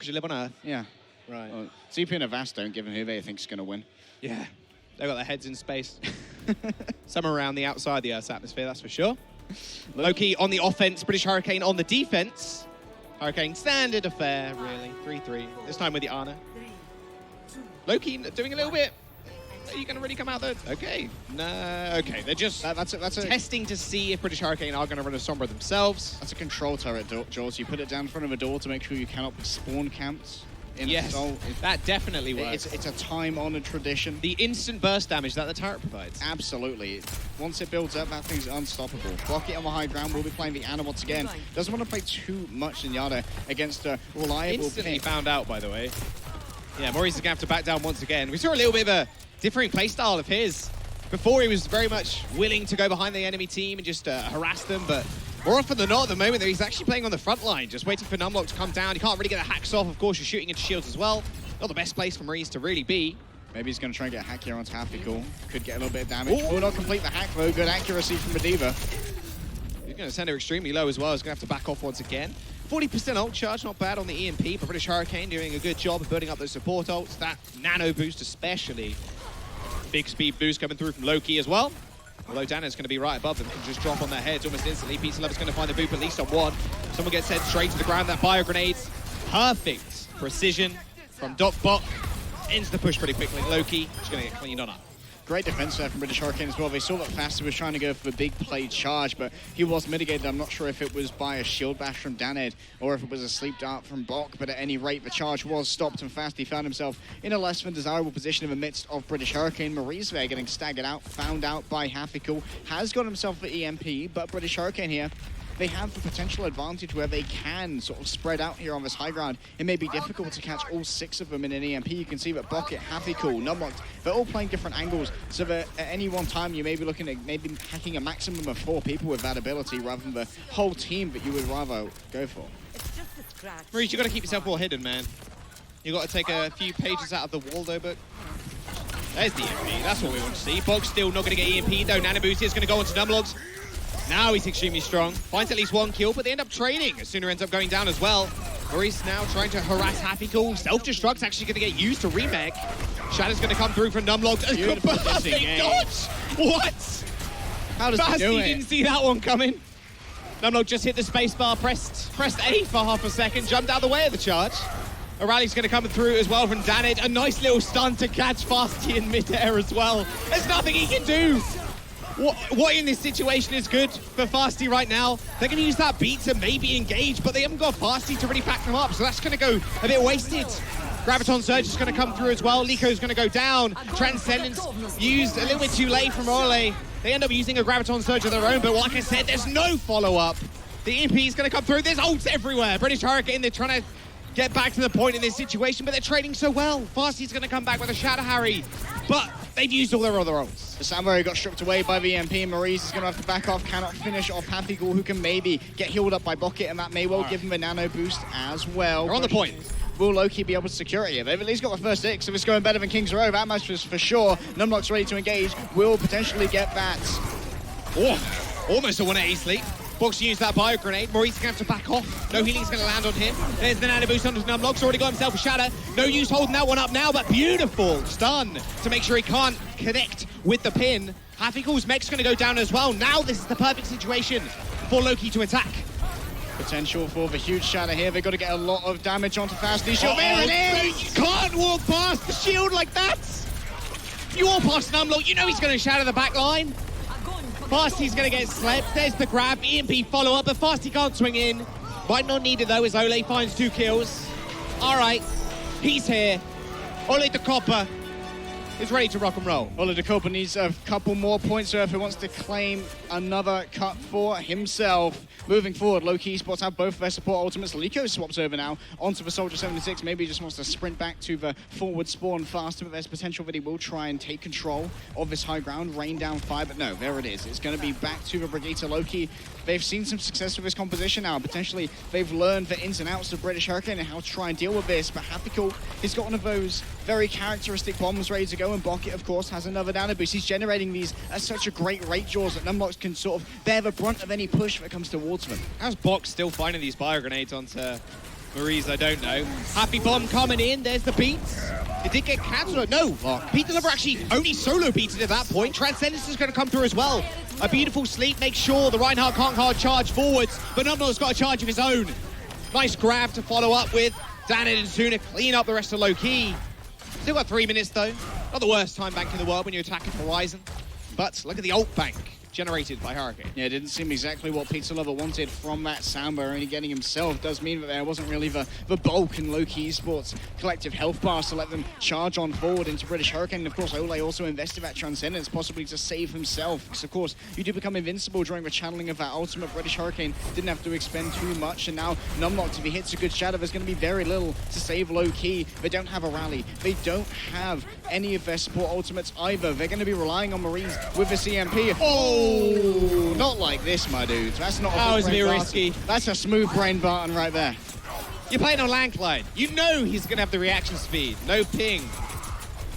Because you live on Earth. Yeah. Right. Well, CP and Avast don't give them who they think's going to win. Yeah. They've got their heads in space. Somewhere around the outside of the Earth's atmosphere, that's for sure. Lowkey on the offense, British Hurricane on the defense. Hurricane standard affair, really. 3-3. This time with the Ana. Lowkey doing a little bit. Are you going to really come out there? Okay. No. Okay. They're just That's a testing to see if British Hurricane are going to run a Sombra themselves. That's a control turret, Jaws. You put it down in front of a door to make sure you cannot be spawn camped. Yes, that definitely works. It's a time-honored tradition. The instant burst damage that the turret provides. Absolutely. Once it builds up, that thing's unstoppable. Rocket on the high ground will be playing the Ana once again. Doesn't want to play too much in Yada against a reliable Instantly pick. found out, by the way. Yeah, Maurice is going to have to back down once again. We saw a little bit of a differing playstyle of his. Before, he was very much willing to go behind the enemy team and just harass them, but more often than not at the moment, he's actually playing on the front line, just waiting for Numlock to come down. He can't really get the hacks off. Of course, you're shooting into shields as well. Not the best place for Maurice to really be. Maybe he's going to try and get a hack here onto Happy Cool. Could get a little bit of damage. Will not complete the hack, though. Good accuracy from Medivh. He's going to send her extremely low as well. He's going to have to back off once again. 40% ult charge, not bad on the EMP, but British Hurricane doing a good job of building up those support ults. That nano boost especially. Big speed boost coming through from Lowkey as well. Although Dana's going to be right above them, can just drop on their heads almost instantly. Pixie Lover's going to find the boop at least on one. Someone gets sent straight to the ground. That bio grenade's perfect precision from Doc Bok. Ends the push pretty quickly. Lowkey just going to get cleaned on up. Great defense there from British Hurricane as well. They saw that Faster was trying to go for the big play charge, but he was mitigated. I'm not sure if it was by a shield bash from Daned or if it was a sleep dart from Bok, but at any rate, the charge was stopped and Fast he found himself in a less than desirable position in the midst of British Hurricane. Maurice there getting staggered out, found out by Hafikul, has got himself the EMP, but British Hurricane here, they have the potential advantage where they can sort of spread out here on this high ground. It may be difficult to catch all 6 of them in an EMP. You can see that Bucket, Happy Cool, Numlocked, they're all playing different angles. So that at any one time, you may be looking at maybe hacking a maximum of 4 people with that ability rather than the whole team that you would rather go for. Maurice, you've got to keep yourself well hidden, man. You've got to take a few pages out of the Waldo book. There's the EMP. That's what we want to see. Bog's still not going to get EMP, though. Nano Boost is going to go on to Numlocked. Now he's extremely strong, finds at least 1 kill, but they end up trading. Sooner ends up going down as well. Maurice now trying to harass Happy Cool. Self-destruct's actually going to get used to remake. Shadow's going to come through from Numlocked. Perfect dodge! What? How does he do it? Didn't see that one coming. Numlocked just hit the spacebar, pressed A for half a second, jumped out of the way of the charge. A rally's going to come through as well from Daned. A nice little stun to catch Fasty in midair as well. There's nothing he can do. What in this situation is good for Fasty right now? They're going to use that beat to maybe engage, but they haven't got Fasty to really back them up, so that's going to go a bit wasted. Graviton Surge is going to come through as well. Lico's going to go down. Transcendence used a little bit too late from Orle. They end up using a Graviton Surge of their own, but like I said, there's no follow-up. The EMP is going to come through. There's ults everywhere. British Hurricane, they're trying to get back to the point in this situation, but they're trading so well. Fasty's going to come back with a Shadow Harry, but they've used all their other ults. The Samurai got stripped away by the EMP. Maurice is going to have to back off, cannot finish off Happy Ghoul, who can maybe get healed up by Bucket, and that may well give him a nano boost as well. They're on the point. Will Lowkey be able to secure it here? They've at least got the first 6, so it's going better than Kings Row. That match was for sure. Numlock's ready to engage. Will potentially get that. Oh, almost a 180 sleep. Box used that bio grenade. Maurice is going to have to back off. No healing's going to land on him. There's the nano boost onto Numlock's already got himself a shadow. No use holding that one up now, but beautiful stun to make sure he can't connect with the pin. Happy Cool's mech's going to go down as well. Now this is the perfect situation for Lowkey to attack. Potential for the huge shadow here. They've got to get a lot of damage onto Fasty. Shield, there it is! You can't walk past the shield like that! You walk past Numlock, you know he's going to shadow the back line. Fasty's going to get slept. There's the grab. EMP follow-up, but Fasty can't swing in. Might not need it, though, as Ole finds 2 kills. All right, he's here. Ole the Copper is ready to rock and roll. Ole the Copper needs a couple more points if he wants to claim another cut for himself. Moving forward, Lowkey Esports have both of their support ultimates. Lico swaps over now onto the Soldier 76. Maybe he just wants to sprint back to the forward spawn faster, but there's potential that he will try and take control of this high ground, rain down fire, but no, there it is. It's going to be back to the Brigitte. Lowkey, they've seen some success with this composition now. Potentially, they've learned the ins and outs of British Hurricane and how to try and deal with this, but Happy Cool, he's got one of those very characteristic bombs ready to go, and Bucket, of course, has another nano boost. He's generating these at such a great rate, Jaws, that Numlock can sort of bear the brunt of any push that comes towards them. How's Box still finding these bio grenades onto Maurice, I don't know. Happy Bomb coming in. There's the beats. It did get cancelled. No, Peter Lover actually only solo beated at that point. Transcendence is going to come through as well. A beautiful sleep makes sure the Reinhardt can't hard charge forwards, but Numnall's got a charge of his own. Nice grab to follow up with. Danid and Suna clean up the rest of Lowkey. Still got 3 minutes though. Not the worst time bank in the world when you're attacking Horizon. But look at the ult bank generated by Hurricane. Yeah, it didn't seem exactly what Pizza Lover wanted from that soundbar, only getting himself does mean that there wasn't really the bulk in Lowkey Esports collective health bars to let them charge on forward into British Hurricane. And of course, Ole also invested that Transcendence, possibly to save himself. Because of course, you do become invincible during the channeling of that ultimate. British Hurricane didn't have to expend too much, and now Numlocked, if he hits a good shadow, there's going to be very little to save Lowkey. They don't have a rally. They don't have any of their support ultimates either. They're going to be relying on Marines with the CMP. Oh, not like this, my dudes. That's not that was a bit risky. That's a smooth brain button right there. You're playing on Landline. You know he's going to have the reaction speed. No ping.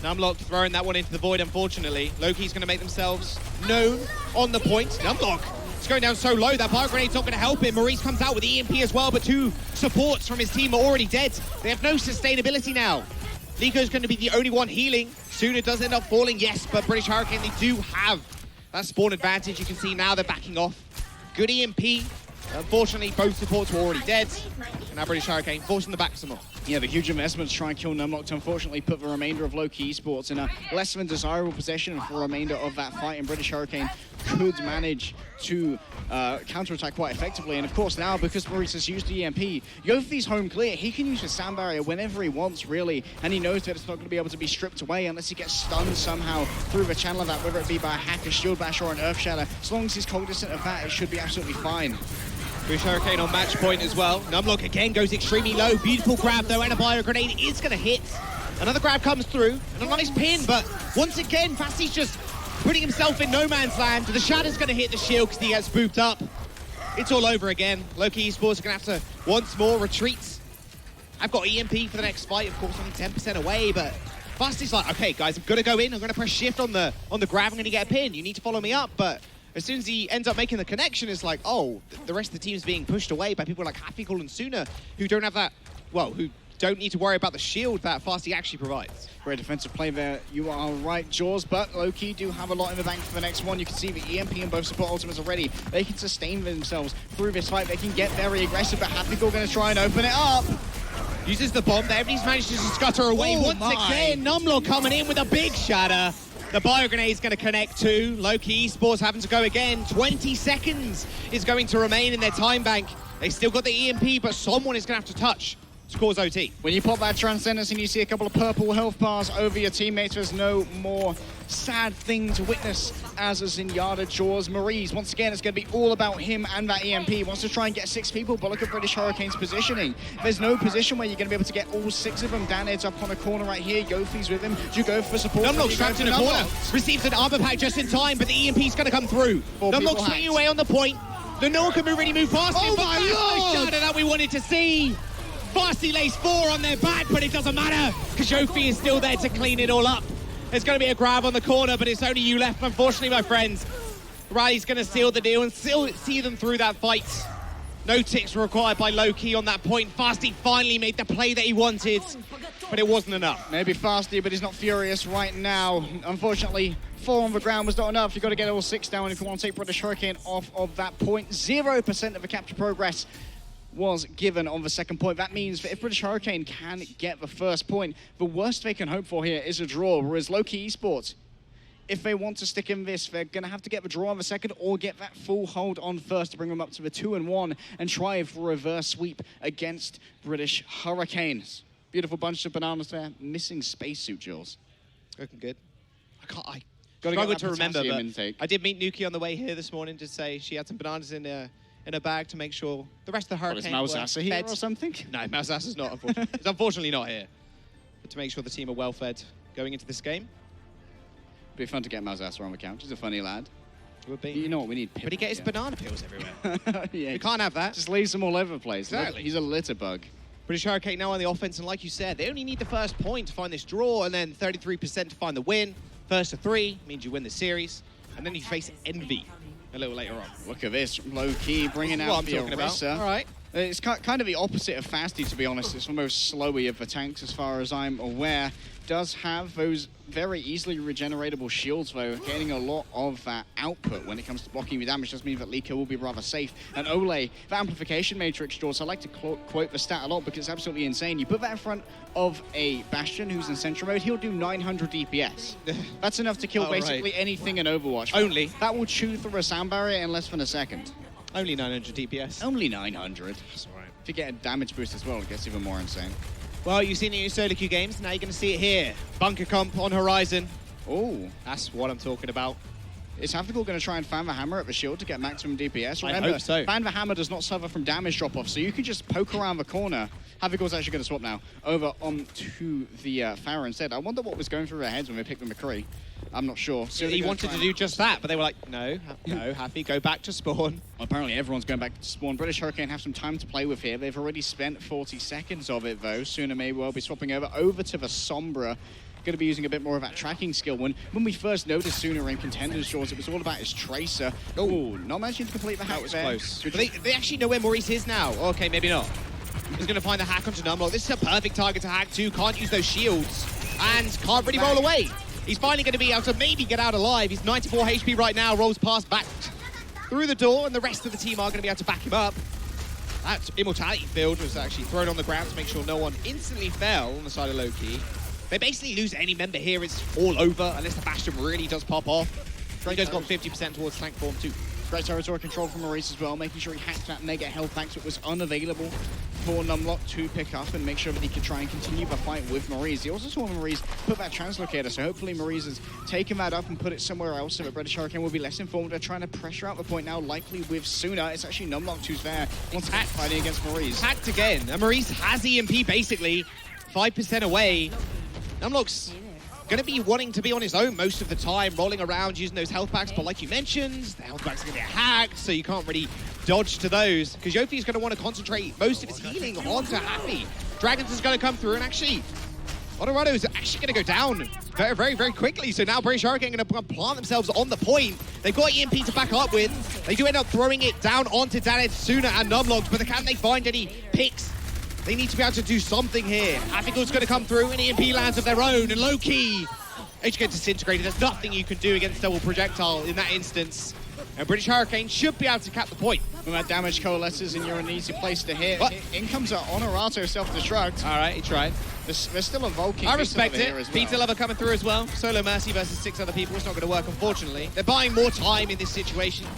Numlocked throwing that one into the void, unfortunately. Lowkey's going to make themselves known on the point. Numlock is going down so low. That fire grenade's not going to help him. Maurice comes out with EMP as well, but 2 supports from his team are already dead. They have no sustainability now. Lico's going to be the only one healing. Suna does end up falling, yes, but British Hurricane, they do have that spawn advantage. You can see now they're backing off. Good EMP. Unfortunately, both supports were already dead. And now British Hurricane forcing the back some more. Yeah, the huge investment to try and kill Numlocked unfortunately put the remainder of Lowkey Esports in a less than desirable position for the remainder of that fight, and British Hurricane could manage to counterattack quite effectively. And of course now, because Maurice has used the EMP, Yofi's home clear. He can use his sound barrier whenever he wants, really, and he knows that it's not going to be able to be stripped away unless he gets stunned somehow through the channel of that, whether it be by a hack, a shield bash, or an earth shatter. As long as he's cognizant of that, it should be absolutely fine. British Hurricane on match point as well. Numlock again goes extremely low. Beautiful grab though, and a bio grenade is going to hit. Another grab comes through, and a nice pin, but once again, Fasty's just putting himself in no man's land. The Shadow's going to hit the shield because he gets spoofed up. It's all over again. Lowkey Esports are going to have to once more retreat. I've got EMP for the next fight, of course, only 10% away, but Fasty's like, okay, guys, I'm going to go in. I'm going to press shift on the grab. I'm going to get a pin. You need to follow me up, but as soon as he ends up making the connection, it's like, oh, the rest of the team's being pushed away by people like Happycool and Suna, who don't have that, well, who don't need to worry about the shield that Fasty actually provides. Great defensive play there, you are right, Jaws, but Lowkey do have a lot in the bank for the next one. You can see the EMP and both support ultimates already. They can sustain themselves through this fight. They can get very aggressive, but Happycool going to try and open it up. Uses the bomb there, everybody's managed to scutter away. Once again, Numlock coming in with a big shatter. The bio grenade's going to connect too. Lowkey Esports having to go again. 20 seconds is going to remain in their time bank. They still got the EMP, but someone is going to have to touch to cause OT. When you pop that Transcendence and you see a couple of purple health bars over your teammates, there's no more sad thing to witness as a Zenyatta Jaws. Maurice, once again, it's going to be all about him and that EMP. He wants to try and get 6 people, but look at British Hurricane's positioning. There's no position where you're going to be able to get all 6 of them. Danid's up on a corner right here. Yofi's with him. Do you go for support? Numlock's trapped in a corner. Receives an armor pack just in time, but the EMP's going to come through. Numlock's swinging away on the point. The Noah can really move fast. Oh my God! The shadow that we wanted to see. Fasty lays 4 on their back, but it doesn't matter because Yofi is still there to clean it all up. There's going to be a grab on the corner, but it's only you left, unfortunately, my friends. Riley's going to seal the deal and still see them through that fight. No ticks required by Lowkey on that point. Fasty finally made the play that he wanted, but it wasn't enough. Maybe Fasty, but he's not furious right now. Unfortunately, 4 on the ground was not enough. You've got to get all 6 down if you want to take British Hurricane off of that point. 0% of the capture progress was given on the second point. That means that if British Hurricane can get the first point, the worst they can hope for here is a draw, whereas Lowkey Esports, if they want to stick in this, they're going to have to get the draw on the second or get that full hold on first to bring them up to the 2-1 and try for a reverse sweep against British Hurricanes. Beautiful bunch of bananas there. Missing spacesuit, Jules. Looking good. I Gotta struggled to remember, but intake. I did meet Nuki on the way here this morning to say she had some bananas in a bag to make sure the rest of the Hurricane Is Mausasa here or something? No, Mausasa's not, unfortunately. It's unfortunately not here. But to make sure the team are well fed going into this game. It'd be fun to get Mausasa on the couch. He's a funny lad. It would be. You know what we need? But he gets his banana peels everywhere. Yeah, we can't have that. Just leaves them all over the place. Exactly. He's a litter bug. British Hurricane now on the offense, and like you said, they only need the first point to find this draw, and then 33% to find the win. First to 3 means you win the series, and then you face Envy a little later on. Look at this, Lowkey bringing out what I'm talking about. All right. It's kind of the opposite of Fasty, to be honest. It's the most slowy of the tanks, as far as I'm aware. Does have those very easily regeneratable shields, though, getting a lot of output when it comes to blocking the damage. Does mean that Liko will be rather safe. And Ole, the amplification matrix, Jaws, I like to quote the stat a lot because it's absolutely insane. You put that in front of a Bastion who's in Sentry mode, he'll do 900 DPS. That's enough to kill basically anything in Overwatch. Only. That will chew through a sound barrier in less than a second. Only 900 DPS. Only 900. That's all right. If you get a damage boost as well, it gets even more insane. Well, you've seen it in your solo queue games, now you're going to see it here. Bunker comp on horizon. Oh, That's what I'm talking about. is Havigul going to try and fan the hammer at the shield to get maximum DPS? I Remember, hope so. fan the hammer does not suffer from damage drop-off, so you can just poke around the corner. Havigul's actually going to swap now over onto the Pharah instead. I wonder what was going through their heads when they picked the McCree. I'm not sure. So He wanted to do just that, but they were like, no, Happy, go back to spawn. Well, apparently everyone's going back to spawn. British Hurricane have some time to play with here. They've already spent 40 seconds of it, though. Sooner may well be swapping over to the Sombra. Going to be using a bit more of that tracking skill. When we first noticed Sooner in Contenders, Jaws, it was all about his Tracer. Oh, not managing to complete the hack. That was there. close. But they actually know where Maurice is now. Okay, maybe not. He's going to find the hack onto Numlock. This is a perfect target to hack too. Can't use those shields. And can't really roll away. He's finally going to be able to maybe get out alive. He's 94 HP right now. Rolls past back through the door. And the rest of the team are going to be able to back him up. That Immortality field was actually thrown on the ground to make sure no one instantly fell on the side of Lowkey. They basically lose any member here. It's all over unless the Bastion really does pop off. Draco's got 50% towards tank form too. Great territory control from Maurice as well, making sure he hacked that mega health pack so it was unavailable for Numlock to pick up and make sure that he could try and continue the fight with Maurice. He also saw Maurice put that translocator, so hopefully Maurice has taken that up and put it somewhere else so that British Hurricane will be less informed. They're trying to pressure out the point now, likely with Sooner. It's actually Numlock who's there. Wants to fighting against Maurice. Hacked again, and Maurice has EMP basically 5% away. Numlock's going to be wanting to be on his own most of the time, rolling around using those health packs, but like you mentioned, the health packs are going to get hacked, so you can't really dodge to those, because Yofi's going to want to concentrate most of his healing onto Happy. Dragons is going to come through, and actually, Honorado is actually going to go down very, very, very quickly, so now British Hurricane are going to plant themselves on the point. They've got EMP to back up with. They do end up throwing it down onto Daned, Sooner, and Numlock, but can they find any picks? They need to be able to do something here. Havigul's going to come through, and EMP lands of their own, and Lowkey HK disintegrated. There's nothing you can do against double projectile in that instance. And British Hurricane should be able to cap the point. When that damage coalesces and you're in an easy place to hit, in comes an Honorato self-destruct. All right, he tried. There's still a Vulcan. I respect it. Well. Pizza Lover coming through as well. Solo Mercy versus 6 other people. It's not going to work, unfortunately. They're buying more time in this situation.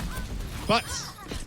But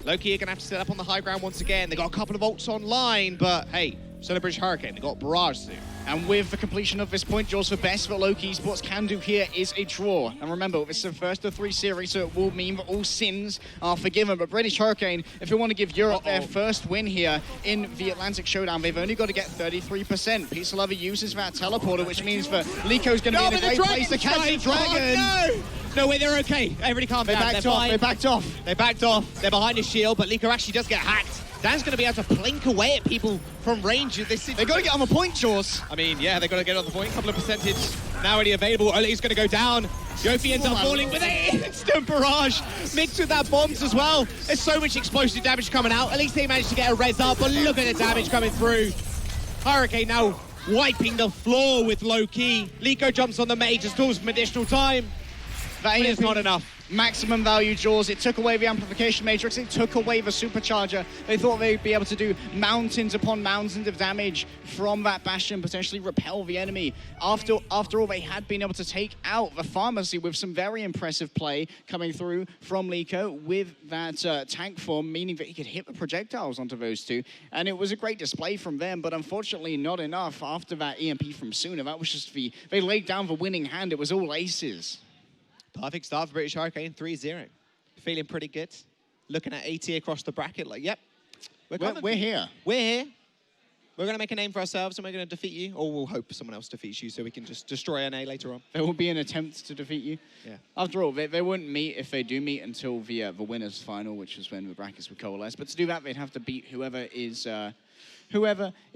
Lowkey are going to have to set up on the high ground once again. They got a couple of ults online, but hey, Solo British Hurricane, they got Barrage too. And with the completion of this point, Jaws, the best that Lowkey Esports can do here is a draw. And remember, it's the first of 3 series, so it will mean that all sins are forgiven. But British Hurricane, if they want to give Europe their first win here in the Atlantic Showdown, they've only got to get 33%. Pizza Lover uses that teleporter, which means that Liko's going to be in a great place to catch the dragon. Oh, no! No way, they're okay. Everybody calm down. They backed off. They backed off. They're behind his shield, but Liko actually does get hacked. Dan's going to be able to blink away at people from range of this situation. They've got to get on the point, Jaws. I mean, yeah, they've got to get on the point. A couple of percentage now already available. Ole's going to go down. Yofi ends up falling with an instant barrage mixed with that bombs as well. There's so much explosive damage coming out. At least they managed to get a res up, but look at the damage coming through. Hurricane now wiping the floor with Lowkey. Liko jumps on the mage, stalls some additional time. That is not enough. Maximum value, Jaws. It took away the amplification matrix. It took away the supercharger. They thought they'd be able to do mountains upon mountains of damage from that Bastion, potentially repel the enemy. After all, they had been able to take out the pharmacy with some very impressive play coming through from Liko with that tank form, meaning that he could hit the projectiles onto those two. And it was a great display from them, but unfortunately not enough after that EMP from Sooner. That was just they laid down the winning hand. It was all aces. Perfect start for British Hurricane, 3-0. Feeling pretty good. Looking at AT across the bracket, like, yep, we're here. We're here. We're going to make a name for ourselves and we're going to defeat you, or we'll hope someone else defeats you so we can just destroy NA later on. There will be an attempt to defeat you. Yeah. After all, they wouldn't meet, if they do meet, until the winners' final, which is when the brackets would coalesce. But to do that, they'd have to beat whoever is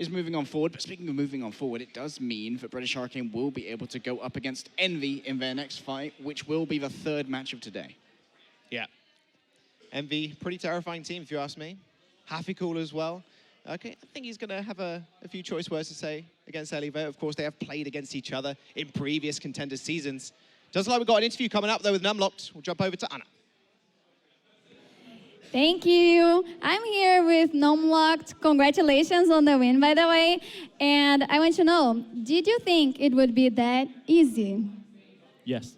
moving on forward. But speaking of moving on forward, it does mean that British Hurricane will be able to go up against Envy in their next fight, which will be the 3rd match of today. Yeah. Envy, pretty terrifying team if you ask me. Happy cool as well. Okay, I think he's going to have a few choice words to say against Elivo. Of course, they have played against each other in previous Contenders seasons. Does look like we've got an interview coming up, though, with Numlocked. We'll jump over to Anna. Thank you. I'm here with Numlocked. Congratulations on the win, by the way. And I want to know, did you think it would be that easy? Yes.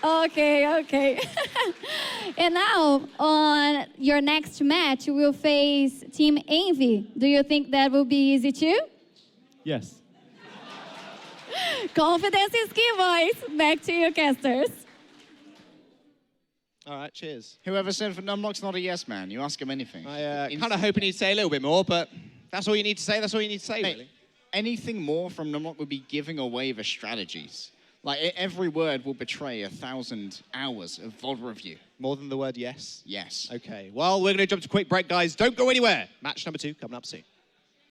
Okay. And now, on your next match, you will face Team Envy. Do you think that will be easy too? Yes. Confidence is key, boys. Back to you, casters. All right, cheers. Whoever said for Numlock's not a yes man. You ask him anything. I kind of hoping he'd say a little bit more, but that's all you need to say. That's all you need to say, Hey, really. anything more from Numlock would be giving away the strategies. Like, every word will betray 1,000 hours of VOD review. More than the word yes? Yes. Okay, well, we're going to jump to a quick break, guys. Don't go anywhere. Match number 2 coming up soon.